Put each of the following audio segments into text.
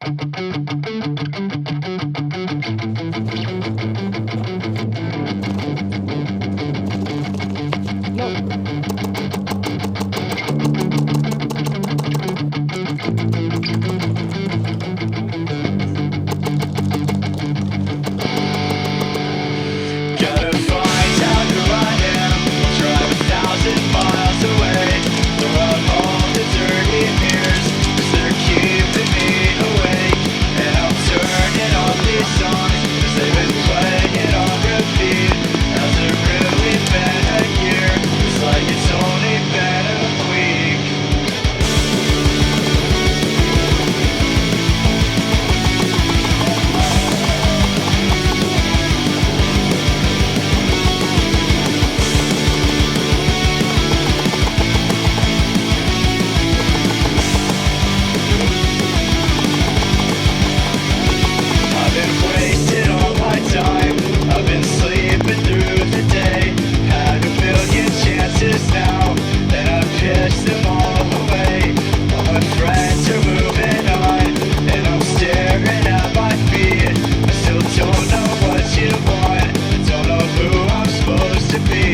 Gotta find out who I am. Drive 1,000 miles away. Throw out all the dirty mirrors, 'cause they're keeping me awake. And I'm turning off these songs, 'cause they've been playing on repeat. Has it really been a year? It's like it's only been a week. I've been wasting all my time. I've been sleeping through the day. Had a million chances now, and I pitched them all away. All my friends are moving on, and I'm staring at my feet. I still don't know what you want. I don't know who I'm supposed to be.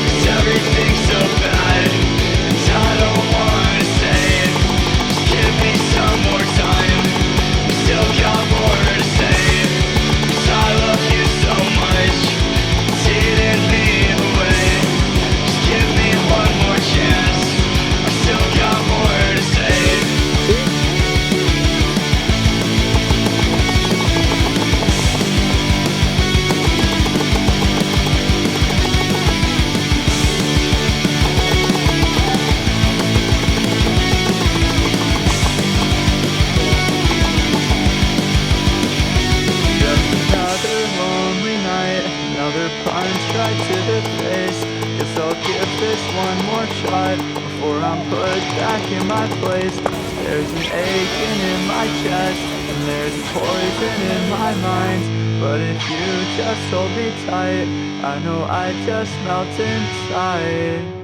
'Cause everything's so bad, and I don't wanna say it. Just give me some more time. Still got more to say, 'cause I love you so much. Didn't leave away. Just give me one more chance. I still got more to say. Just another lonely night, another punch right to the face. Guess I'll give this one more shot before I'm put back in my place. There's an aching in my chest, and there's poison in my mind. But if you just hold me tight, I know I just melt inside.